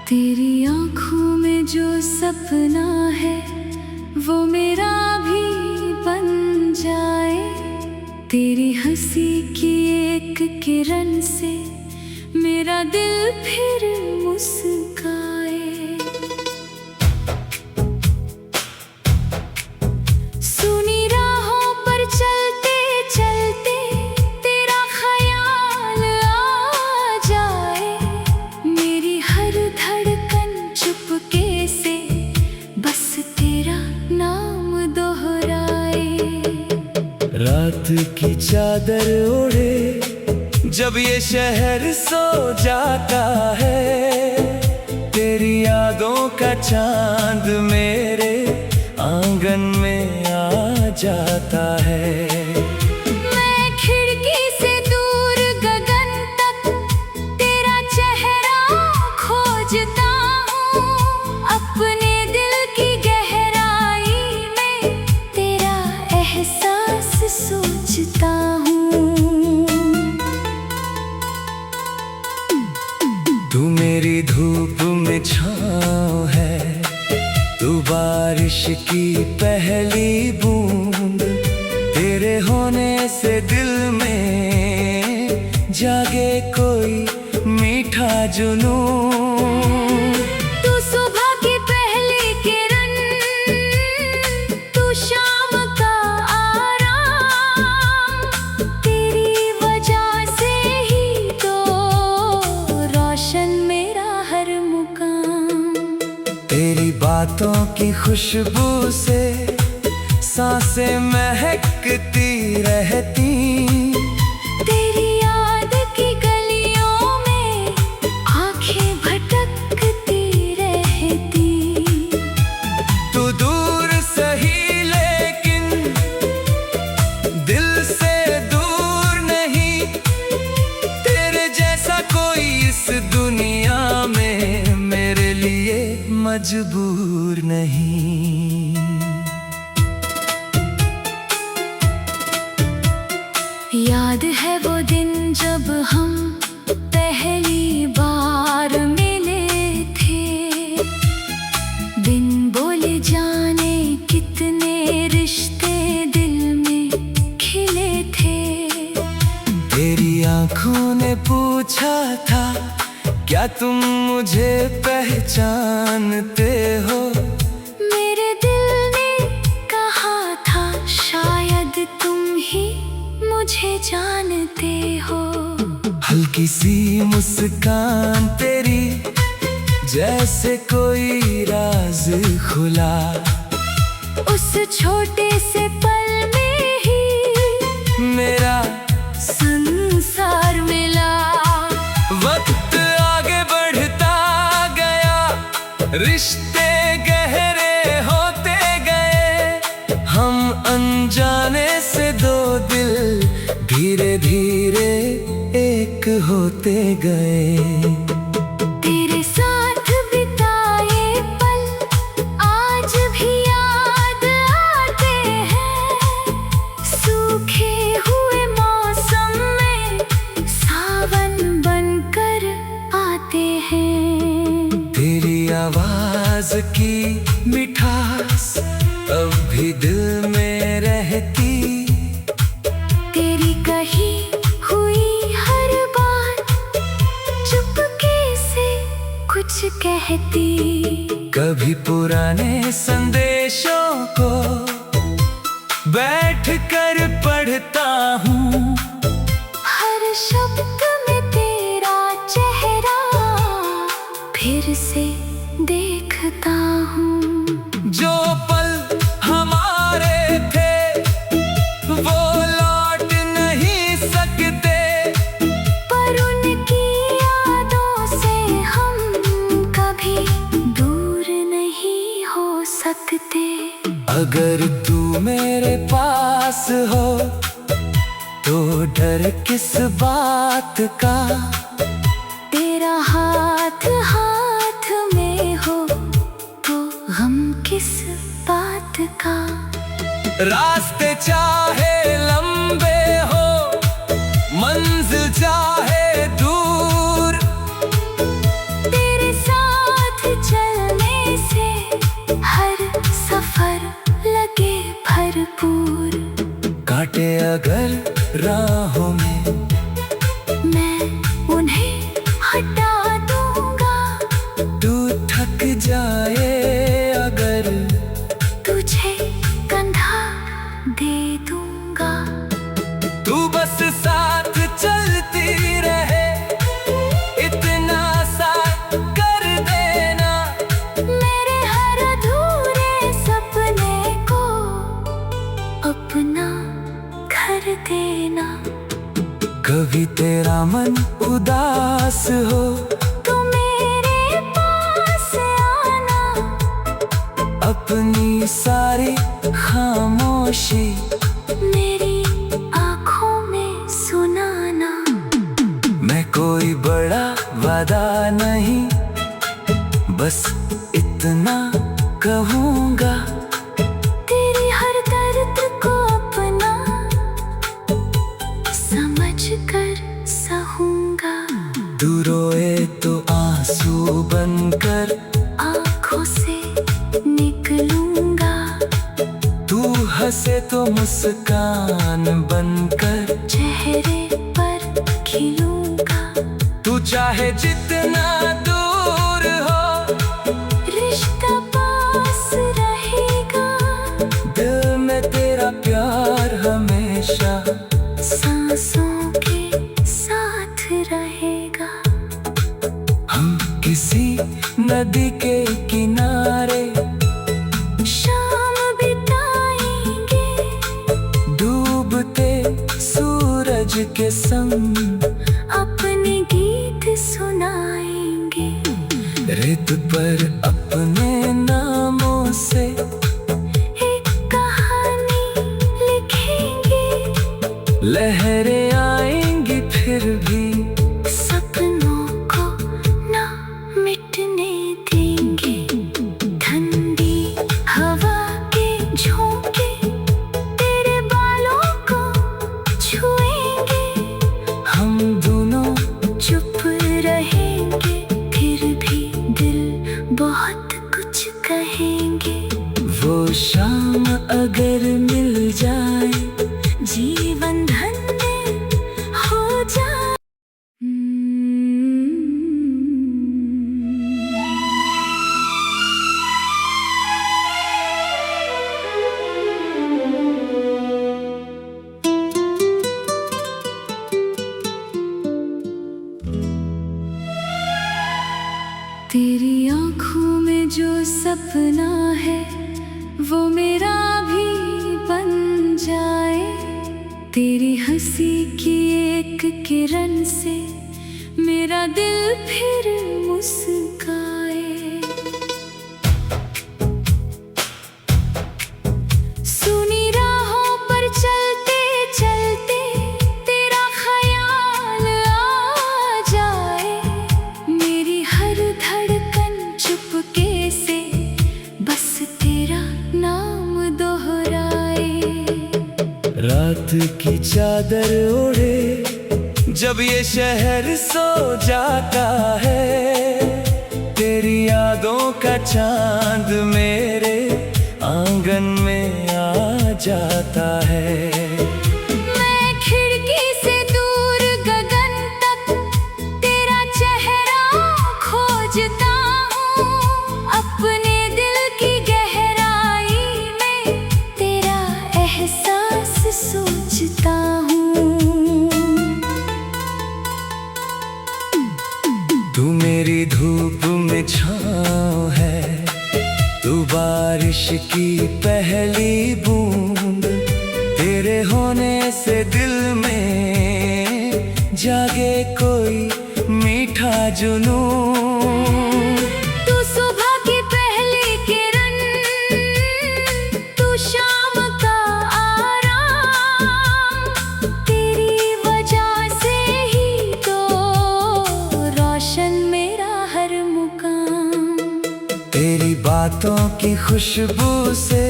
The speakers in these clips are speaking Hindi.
तेरी आँखों में जो सपना है वो मेरा भी बन जाए। तेरी हंसी की एक किरण से मेरा दिल फिर मुस्काए। सुनी राहों पर चलते चलते तेरा ख्याल आ जाए। मेरी हर धड़कन चुपके से बस तेरा नाम दोहराए। रात की चादर ओढ़े जब ये शहर सो जाता है, तेरी यादों का चांद मेरे आंगन में आ जाता है। मैं खिड़की से दूर गगन तक तेरा चेहरा खोजता हूँ। अपने दिल की गहराई में तेरा एहसास सोचता हूँ। तू मेरी धूप में छाँव है, तू बारिश की पहली बूंद। तेरे होने से दिल में जागे कोई मीठा जुनून। तू सुबह की पहली किरण, तू शाम का आराम। तेरी वजह से ही तो रोशन मेरा हर मुकाम। तेरी बातों की खुशबू से सांसें महकती रहती। तेरी याद की गलियों में आंखें भटकती रहती। तू दूर सही लेकिन दिल से दूर नहीं। तेरे जैसा कोई इस दुनिया में मेरे लिए मजबूर नहीं। याद है वो दिन जब हम पहली बार मिले थे। बिन बोले जाने कितने रिश्ते दिल में खिले थे। तेरी आंखों ने पूछा था, क्या तुम मुझे पहचानते हो? मेरे दिल ने कहा था, शायद तुम ही मुझे जानते हो। हल्की सी मुस्कान तेरी जैसे कोई राज खुला। उस छोटे से पल में ही मेरा संसार मिला। वक्त आगे बढ़ता गया, रिश्ते गहरे होते गए। हम अनजाने से दो दिल धीरे धीरे एक होते गए। तेरे साथ बिताए पल आज भी याद आते हैं। सूखे हुए मौसम में सावन बनकर आते हैं। तेरी आवाज की मिठास अब भी दिल में रहती। तेरी कही हुई हर बात चुपके से कुछ कहती। कभी पुराने संदेशों को बैठ कर पढ़ता हूँ। हर शब्द में तेरा चेहरा फिर से देखता हूँ। जो पल हमारे थे वो लौट नहीं सकते, पर उनकी यादों से हम कभी दूर नहीं हो सकते। अगर तू मेरे पास हो तो डर किस बात का। तेरा हाथ हाथ में हो तो गम किस बात का। रास्ते चाहे लंबे हो, मंजिल चाहे दूर, तेरे साथ कांटे अगर राहों में, मैं उन्हें हटा दूंगा। तू थक जाए अगर, तुझे कंधा दे दूंगा। तू बस साथ चलती रहे, इतना सा कर देना। मेरे हर अधूरे सपने को अपना घर देना। कभी तेरा मन उदास हो तू मेरे पास आना। अपनी सारी खामोशी मेरी आँखों में सुनाना। मैं कोई बड़ा वादा नहीं, बस इतना कहूँगा। तेरी हर दर्द को अपना समझ कर सहूंगा। तू रोए तो आंसू बनकर आँखों से निकलूंगा। तू हंसे तो मुस्कान बनकर चेहरे पर खिलूंगा। तू चाहे जितना दूर हो, रिश्ता पास रहेगा। दिल में तेरा प्यार हमेशा सांसों के साथ रहेगा। हम किसी नदी के किनारे शाम बिताएंगे। डूबते सूरज के संग अपने गीत सुनाएंगे। रेत पर अपने नामों से एक कहानी लिखेंगे। लहरें आएंगी फिर भी सपनों को ना मिटने देंगे। ठंडी हवा के झोंके तेरे बालों को छुएंगे। हम दोनों चुप रहेंगे, फिर भी दिल बहुत कुछ कहेंगे। वो शाम अगर मिल जाए, जीवन धन्य हो जाए। तेरी आँखों में जो सपना है वो मेरा भी बन जाए। तेरी हंसी की एक किरण से मेरा दिल फिर मुस्काए। सुनी राहों पर चलते चलते तेरा ख्याल आ जाए। मेरी हर धड़कन चुपके से बस तेरा नाम दोहराए। रात की चादर ओढ़े जब ये शहर सो जाता है, तेरी यादों का चांद मेरे आंगन में आ जाता है। मैं खिड़की से दूर गगन तक तेरा चेहरा खोजता हूँ। अपने दिल की गहराई में तेरा एहसास सोचता हूँ। तू मेरी धूप में छाँव है, तू बारिश की पहली बूंद। तेरे होने से दिल में जागे कोई मीठा जुनून। तू सुबह की पहली किरण, तू शाम का आराम। तेरी वजह से ही तो रोशन मेरा हर मुकाम। तेरी बातों की खुशबू से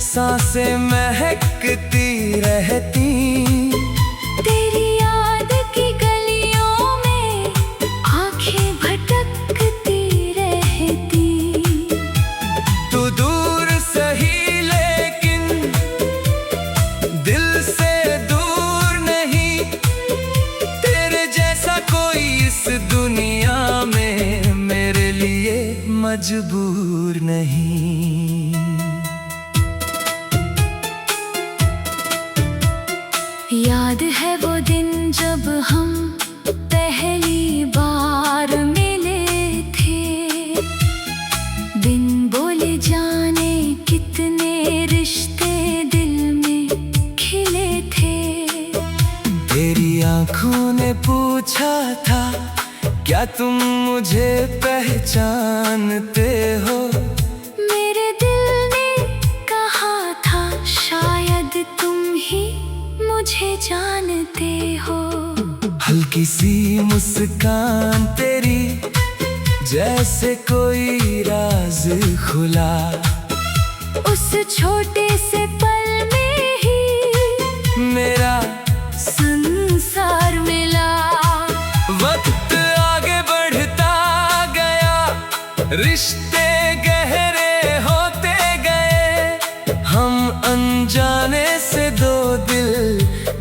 सांसें महकती रहती। तेरी याद की गलियों में आंखें भटकती रहती। तू दूर सही लेकिन दिल मजबूर नहीं। याद है वो दिन जब हम पहली बार मिले थे, बिन बोले जाने कितने रिश्ते दिल में खिले थे। तेरी आंखों ने पूछा था, क्या तुम मुझे पहचानते हो? मेरे दिल ने कहा था, शायद तुम ही मुझे जानते हो। हल्की सी मुस्कान तेरी, जैसे कोई राज खुला। उस छोटे से पल में ही मेरा संसार मिला। वक्त आगे बढ़ता गया, रिश्ते गहरे होते गए। हम अनजाने से दो दिल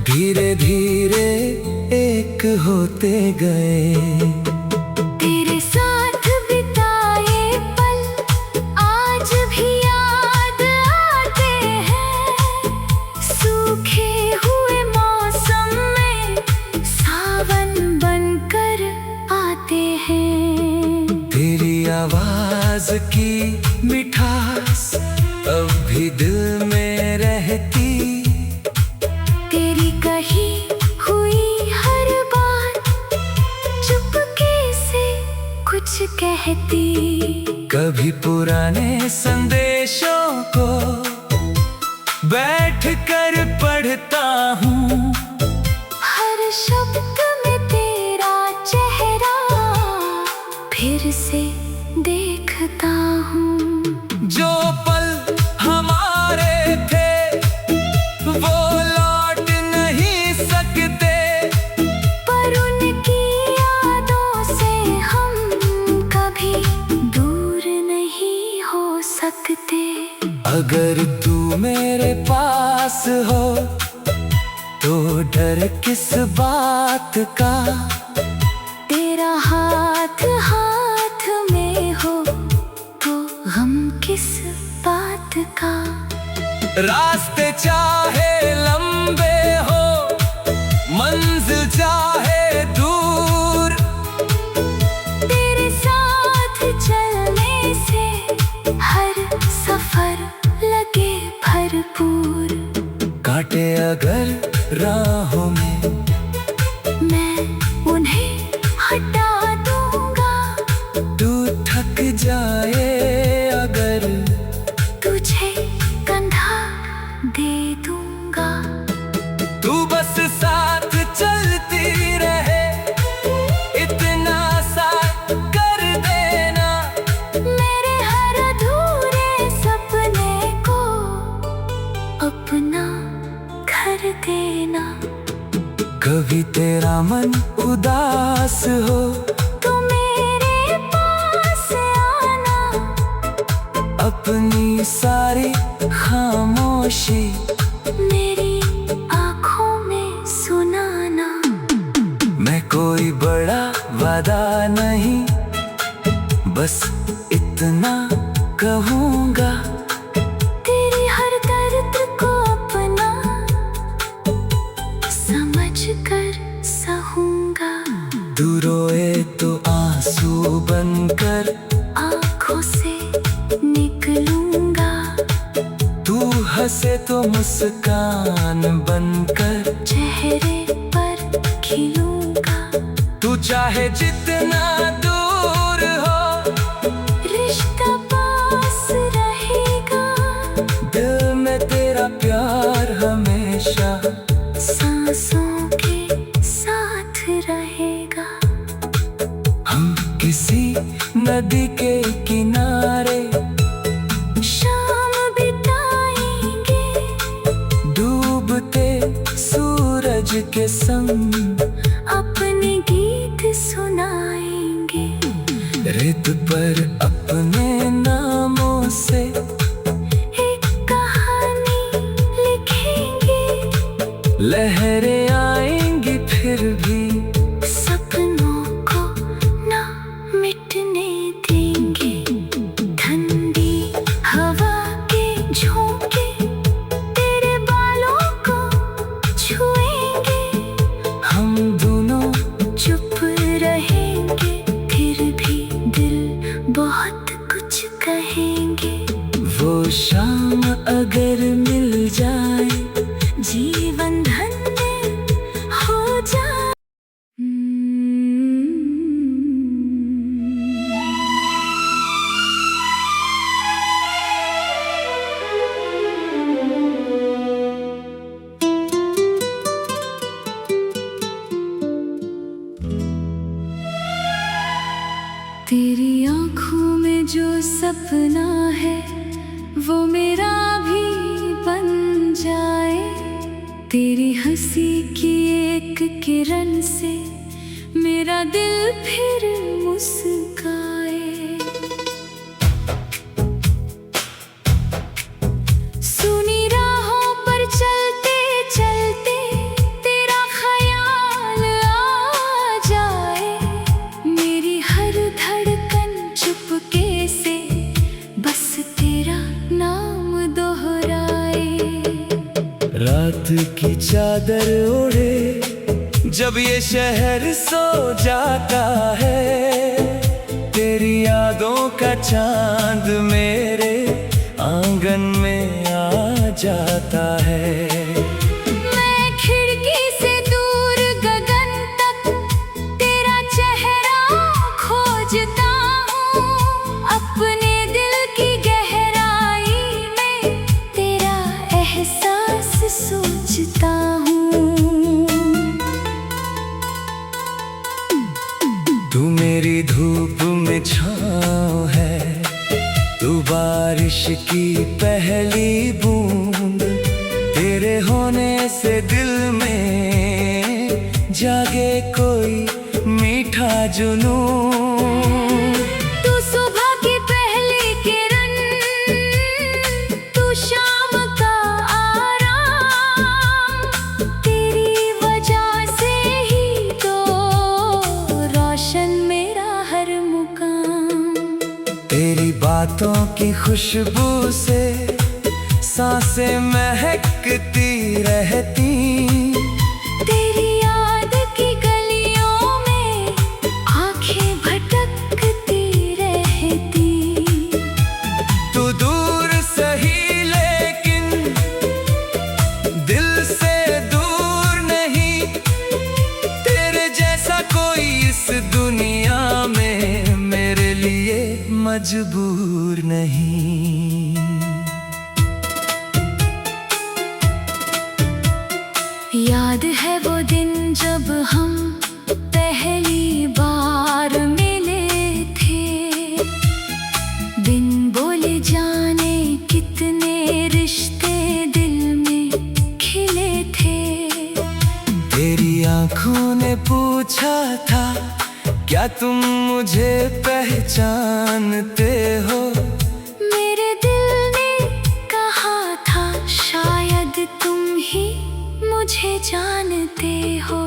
धीरे धीरे एक होते गए। तेरे साथ बिताए पल आज भी याद आते हैं। सूखे हुए मौसम में सावन बनकर आते हैं। तेरी आवाज की मिठास अब भी दिल में रहती। तेरी कही हुई हर बात चुपके से कुछ कहती। कभी पुराने संदेशों को बैठ कर पढ़ता हूँ। हर शब्द में तेरा चेहरा फिर से देखता हूँ। जो पल हमारे थे वो लौट नहीं सकते, पर उनकी यादों से हम कभी दूर नहीं हो सकते। अगर तू मेरे पास हो तो डर किस बात का? तेरा हाथ हाथ में हो तो गम किस बात का? रास्ते चाहे लंबे हो, मंजिल चाहे दूर, तेरे साथ चलने से हर सफर लगे भरपूर। कांटे अगर राहों में मैं उन्हें हटा दूंगा। तू थक जाए अगर तुझे कंधा दे दूंगा। तू बस साथ चलती रहे, इतना साथ कर देना। मेरे हर अधूरे सपने को अपना घर देना। कभी तेरा मन उदास हो तो मेरे पास आना। अपनी सारी खामोशी मेरी आँखों में सुनाना। मैं कोई बड़ा वादा नहीं, बस इतना कहूँगा। तेरी हर दर्द को अपना समझ कर सहूंगा। तू रोए तो आंसू बनकर आँखों से निकलूंगा। तू हंसे तो मुस्कान बनकर चेहरे पर खिलूंगा। तू चाहे जितना दूर हो, रिश्ता पास रहेगा। दिल में तेरा प्यार हमेशा सांसों के साथ रहेगा। हम किसी नदी के किनारे शाम बिताएंगे। डूबते सूरज के संग अपने गीत सुनाएंगे। रेत पर अपने नामों से एक कहानी लिखेंगे। लहरें आएंगी फिर भी सपनों को ना मिटने देंगे। रहेंगे, फिर भी दिल बहुत कुछ कहेंगे। वो शाम अगर मिल जाए, जीवन धन्य हो जाए। तेरी आँखों में जो सपना है वो मेरा भी बन जाए। तेरी हंसी की एक किरण से मेरा दिल फिर मुस्काए। सुनी राहों पर चलते चलते तेरा ख्याल आ जाए। मेरी हर धड़कन चुपके से बस तेरा नाम दोहराए। रात की चादर ओढ़े जब ये शहर सो जाता है, तेरी यादों का चांद मेरे आंगन में आ जाता है। मैं खिड़की से दूर गगन तक तेरा चेहरा खोजता हूँ। अपने दिल की गहराई में तेरा एहसास सोचता हूँ। तू मेरी धूप में छाँव है, तू बारिश की पहली बूंद। तेरे होने से दिल में जागे कोई मीठा जुनून। तू सुबह की पहली किरण, तू शाम का आराम। तेरी वजह से ही तो रोशन मेरा हर मुकाम। तेरी बातों की खुशबू से सांसें महकती रहती। तेरी याद की गलियों में आंखें भटकती रहती। तू दूर सही लेकिन दिल से दूर नहीं। तेरे जैसा कोई इस दुनिया में मेरे लिए मजबूर नहीं। याद है वो दिन जब हम पहली बार मिले थे। बिन बोले जाने कितने रिश्ते दिल में खिले थे। तेरी आंखों ने पूछा था, क्या तुम मुझे पहचानते हो? मेरे दिल ने कहा था, शायद तुम ही मुझे जानते हो।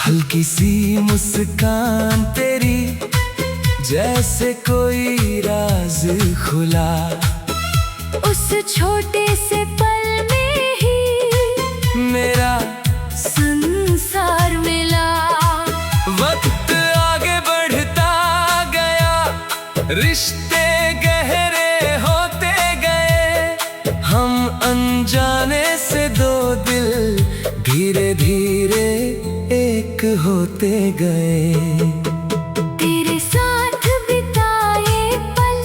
हल्की सी मुस्कान तेरी जैसे कोई राज खुला। उस छोटे से पल में ही मेरा संसार मिला। वक्त आगे बढ़ता गया, रिश्ते गहरे होते गए। हम अनजाने से दो दिल धीरे धीरे एक होते गए। तेरे साथ बिताए पल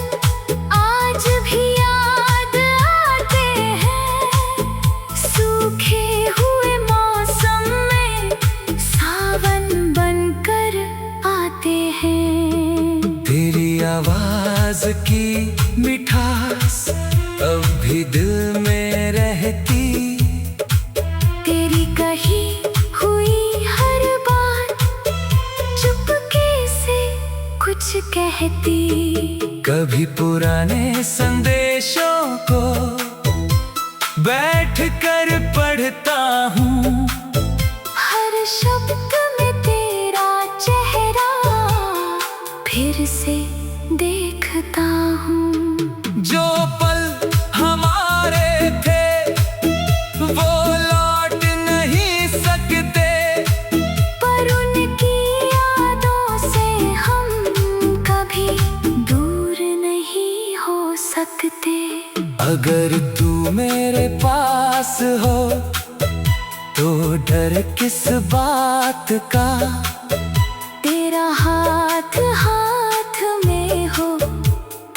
आज भी याद आते हैं। सूखे हुए मौसम में सावन बनकर आते हैं। तेरी आवाज की मिठास अब भी दिल में रहती। तेरी कही हुई हर बात चुपके से कुछ कहती। कभी पुराने संदेशों को बैठ कर पढ़ता हूँ। हर शब्द में तेरा चेहरा फिर से देखता हूँ। जो पल हमारे थे वो लौट नहीं सकते, पर उनकी यादों अगर तू मेरे पास हो तो डर किस बात का। तेरा हाथ हाथ में हो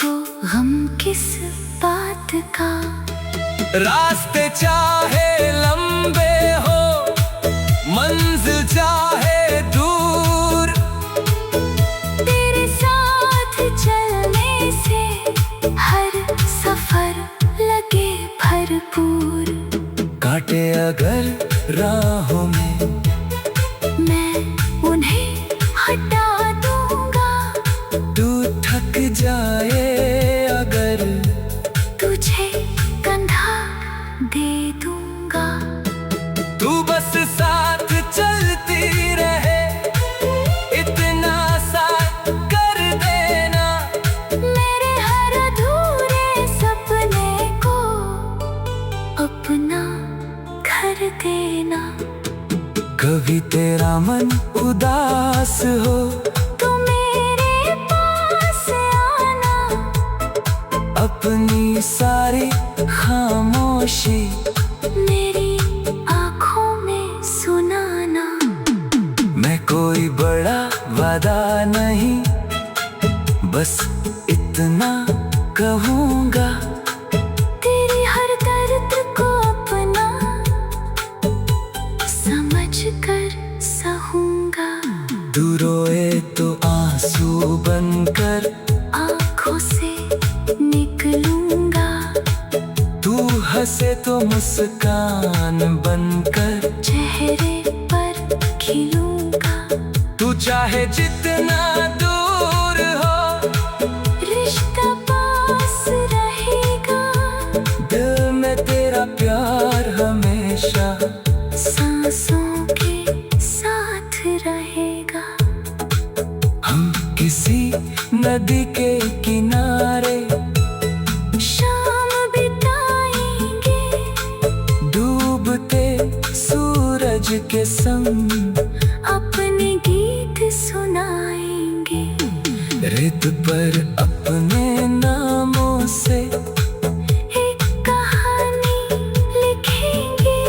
तो गम किस बात का। रास्ते चाहे लंबे हो, मंजिल चाहे दूर, तेरे साथ चलने से हर सफर लगे भरपूर। कांटे अगर राहों में मैं उन्हें हटा दूंगा। तू थक जाए अगर तुझे कंधा दे दूंगा। तू बस साथ चलती रहे, इतना साथ कर देना। मेरे हर अधूरे सपने को अपना घर देना। कभी तेरा मन उदास हो तो मेरे पास आना। अपनी सारी खामोशी मेरी आँखों में सुनाना। मैं कोई बड़ा वादा नहीं, बस इतना कहूँगा। तेरी हर दर्द को अपना समझ कर सहूंगा। तू रोए तो आंसू बनकर आँखों से निकलूंगा। तू हंसे तो मुस्कान बनकर चेहरे पर खिलूंगा। तू चाहे जितना दूर हो, रिश्ता पास रहेगा। दिल में तेरा प्यार हमेशा सांसों के साथ रहेगा। हम किसी नदी के किनारे शाम बिताएंगे। डूबते सूरज के संग अपने गीत सुनाएंगे। रेत पर अपने नामों से एक कहानी लिखेंगे।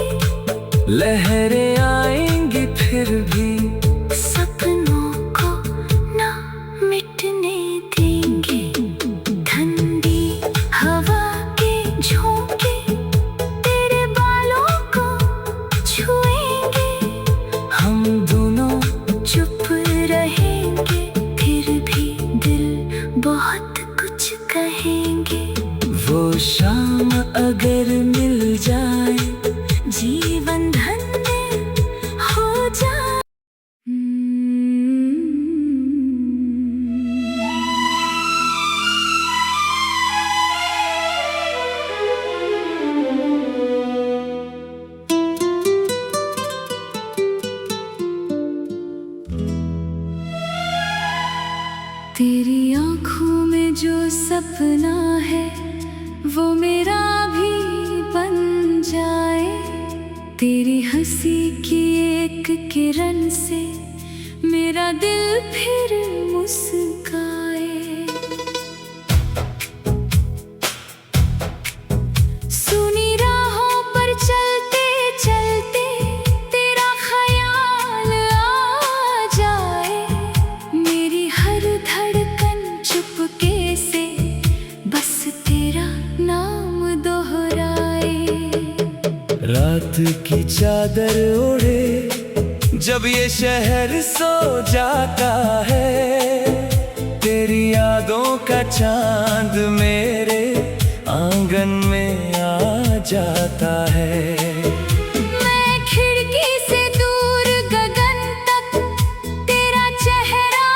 लहरें आएंगी फिर भी सपनों को ना मिटने देंगे। ठंडी हवा के झोंके तेरे बालों को छुएंगे। हम दोनों चुप रहेंगे फिर भी दिल बहुत कुछ कहेंगे। वो शाम अगर मिल जाए, जीवन धन्य हो जाए। तेरी आँखों में जो सपना है वो मेरा भी बन जाए। तेरी हंसी की एक किरण से मेरा दिल फिर मुस्काए। सुनी राहों पर चलते चलते तेरा ख्याल आ जाए। मेरी हर धड़कन चुपके से बस तेरा नाम दोहराए। रात की चादर ओढ़े जब ये शहर सो जाता है। तेरी यादों का चांद मेरे आंगन में आ जाता है। मैं खिड़की से दूर गगन तक तेरा चेहरा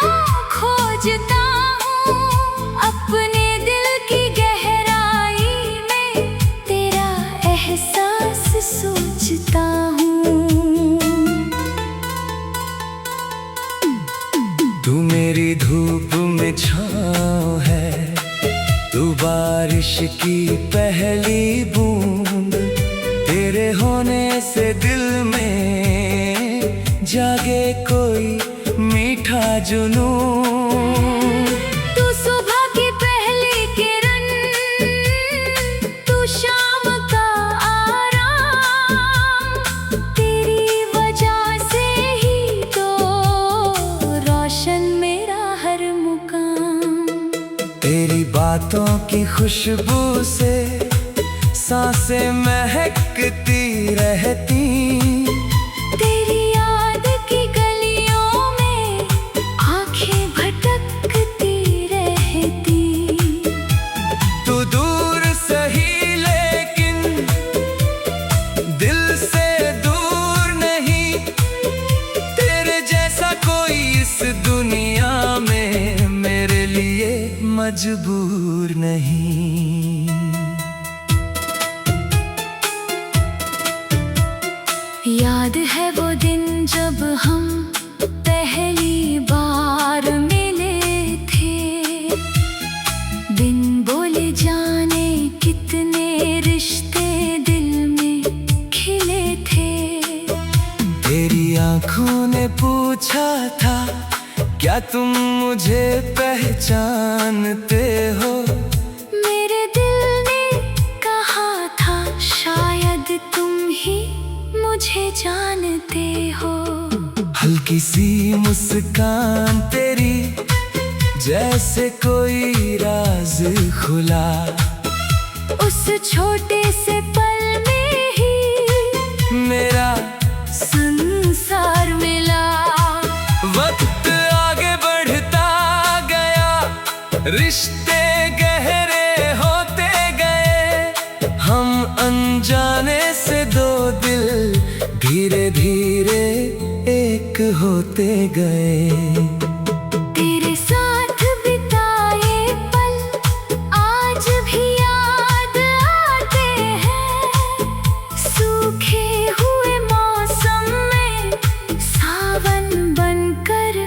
खोजता हूँ। अपने दिल की गहराई में तेरा एहसास सोचता हूँ। तू मेरी धूप में छाँव है, तू बारिश की पहली बूंद। तेरे होने से दिल में जागे कोई मीठा जुनून। तू सुबह की पहली किरण, तू तेरी बातों की खुशबू से सांसें महकती रहती। तेरी याद की गलियों में आंखें भटकती रहती। तू दूर सही लेकिन दिल से दूर नहीं। तेरे जैसा कोई इस दुनिया में मेरे लिए मजबूर नहीं। याद है वो दिन जब हम पहली बार मिले थे। बिन बोले जाने कितने रिश्ते दिल में खिले थे। तेरी आंखों ने पूछा था, क्या तुम मुझे पहचानते हो? मेरे दिल ने कहा था, शायद तुम ही मुझे जानते हो। हल्की सी मुस्कान तेरी, जैसे कोई राज खुला। उस छोटे से पल में ही मेरा संसार मिला। वक्त आगे बढ़ता गया, रिश्ते गहरे होते गए। हम अनजाने से दो दिल धीरे धीरे एक होते गए। तेरे साथ बिताए पल आज भी याद आते हैं। सूखे हुए मौसम में सावन बनकर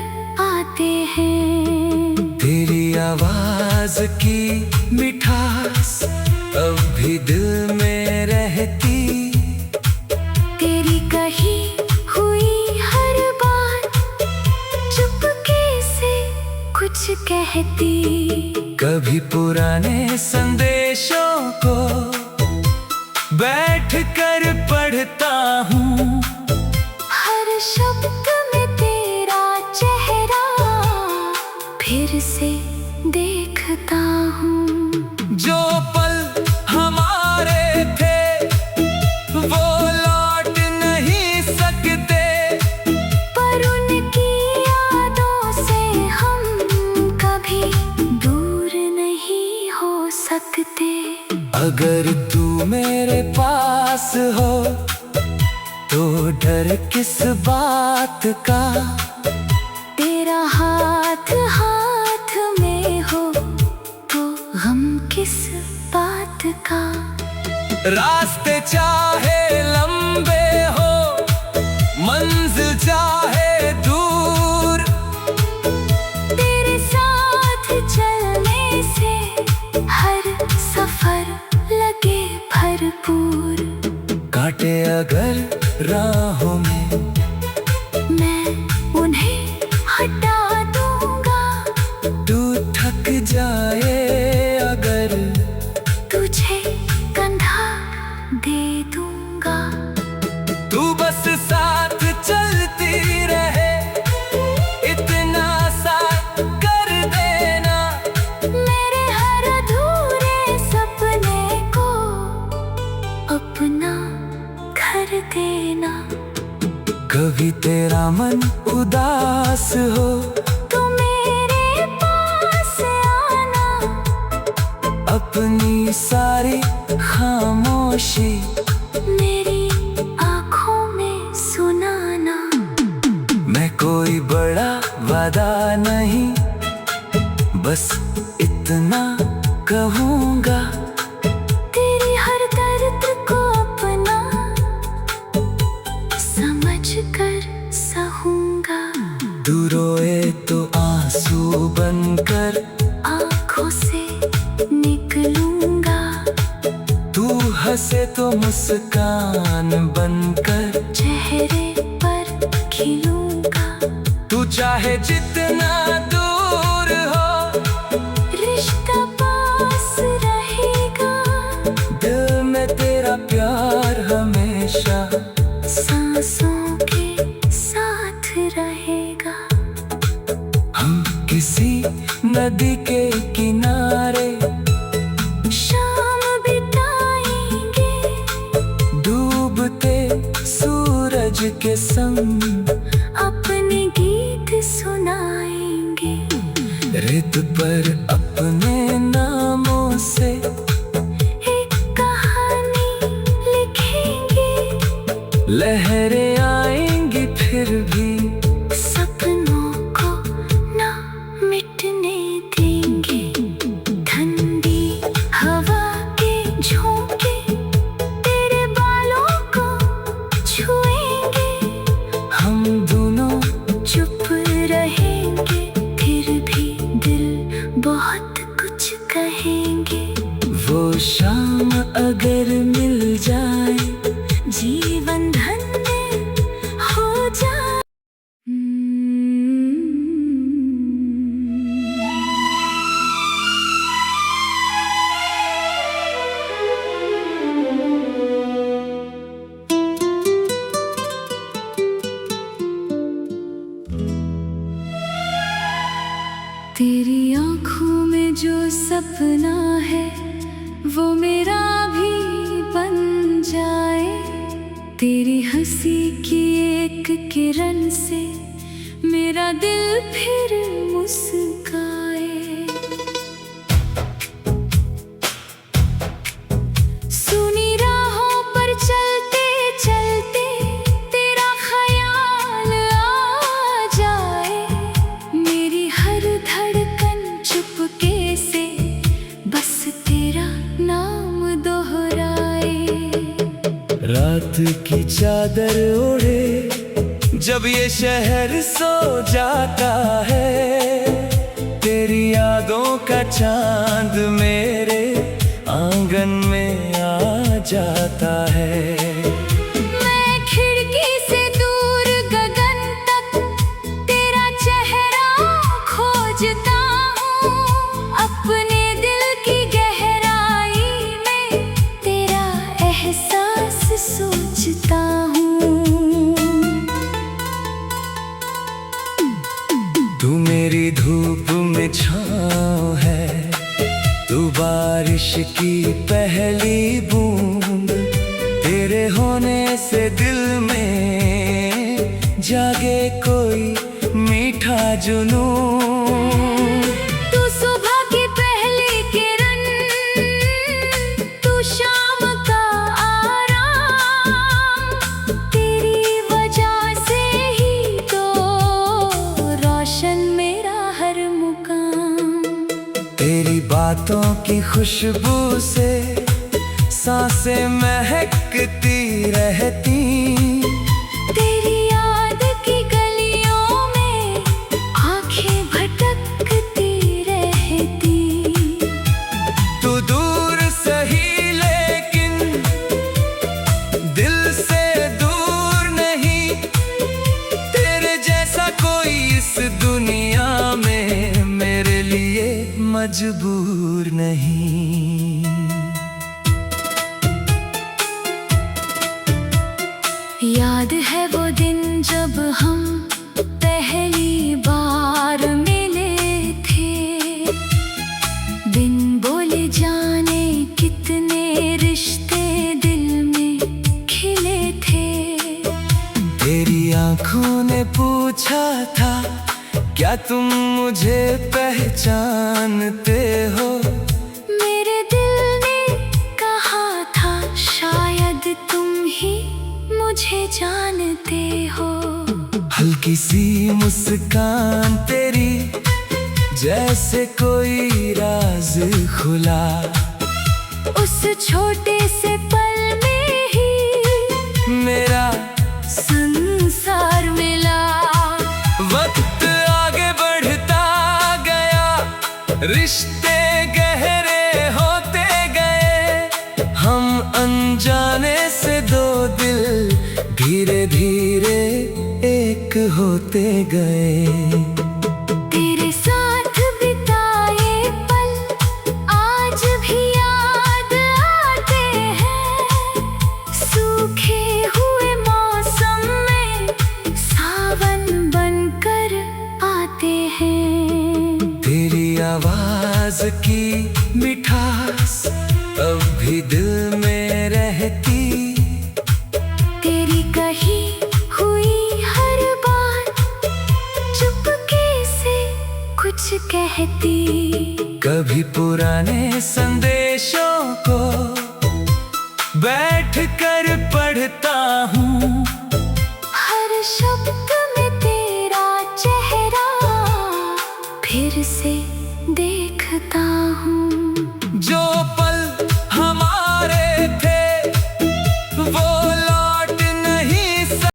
आते हैं। तेरी आवाज की मिठास अब भी दिल में रहती। तेरी कही हुई हर बात चुपके से कुछ कहती। कभी पुराने संदेशों को बैठ कर पढ़ता हूँ। हर शब्द में तेरा चेहरा फिर से देखता हूँ। जो पल हमारे थे वो लौट नहीं सकते, पर उनकी यादों से हम कभी दूर नहीं हो सकते। अगर तू मेरे पास हो तो डर किस बात का? तेरा हाथ हाथ में हो तो गम किस बात का? रास्ते चाहे लंबे हो, मंजिल चाहे दूर, तेरे साथ चलने से हर सफर लगे भरपूर। कांटे अगर राहों में मैं उन्हें हटा दूंगा। तू थक जाए अगर तुझे कंधा दे दूंगा। तू बस साथ चलती रहे, इतना सा कर देना। मेरे हर अधूरे सपने को अपना घर देना। कभी तेरा मन उदास हो तू मेरे पास आना। अपनी सारी खामोशी मेरी आँखों में सुनाना। मैं कोई बड़ा वादा नहीं, बस इतना कहूँगा। तेरी हर दर्द को अपना समझ कर सहूंगा। तू रोए तो आंसू बनकर आँखों से निकलूंगा। तू हंसे तो मुस्कान बनकर चेहरे पर खिलूंगा। तू चाहे जितना दूर हो, रिश्ता पास रहेगा। किसी नदी के किनारे शाम बिताएंगे, डूबते सूरज के संग अपने गीत सुनाएंगे। रेत पर अपने नामों से एक कहानी लिखेंगे, लहरें आएंगी फिर भी सपनों को ना मिटने देंगे। ठंडी हवा के झोंके तेरे बालों को छुएंगे। हम दोनों चुप रहेंगे, फिर भी दिल बहुत कुछ कहेंगे। वो शाम अगर मिल जाए, जीवन धन्य हो जाए। तेरी आँखों में जो सपना है वो मेरा भी बन जाए। तेरी हंसी की एक किरण से मेरा दिल फिर मुस्काए। सुनी राहों पर चलते चलते तेरा ख्याल आ जाए। मेरी हर धड़कन चुपके से बस तेरा नाम दोहराए। रात की चादर ओढ़े जब ये शहर सो जाता है, तेरी यादों का चांद मेरे आंगन में आ जाता है। मैं खिड़की से दूर गगन तक तेरा चेहरा खोजता हूँ। अपने दिल की गहराई में तेरा एहसास सोचता हूँ। तू मेरी धूप में छाँव है, तू बारिश की पहली बूंद। तेरे होने से दिल में जागे कोई मीठा जुनून। तू सुबह की पहली किरण, तू शाम का आराम। तेरी वजह से ही तो रोशन मेरा हर मुकाम। तेरी बातों की खुशबू से सांसें महकती रहती। तेरी याद की गलियों में आंखें भटकती रहती। तू दूर सही लेकिन दिल से दूर नहीं। तेरे जैसा कोई इस दुनिया में मेरे लिए मजबूर नहीं। याद है वो दिन जब हम पहली बार मिले थे। बिन बोले जाने कितने रिश्ते दिल में खिले थे। तेरी आंखों ने पूछा था, क्या तुम मुझे पहचानते हो? मेरे दिल ने कहा था, शायद तुम ही मुझे जानते हो। हल्की सी मुस्कान तेरी जैसे कोई राज खुला। उस छोटे से पल में ही मेरा संसार मिला। वक्त आगे बढ़ता गया, रिश्ते गहरे होते गए। हम अनजाने से दो दिल धीरे धीरे एक होते गए। तेरे साथ बिताए पल आज भी याद आते हैं। सूखे हुए मौसम में सावन बनकर आते हैं। आवाज की मिठास अब भी दिल में रहती। तेरी कही हुई हर बात चुपके से कुछ कहती। कभी पुराने संदेशों को बैठ कर पढ़ता हूँ, हर शब्द में तेरा चेहरा फिर से देखता हूँ।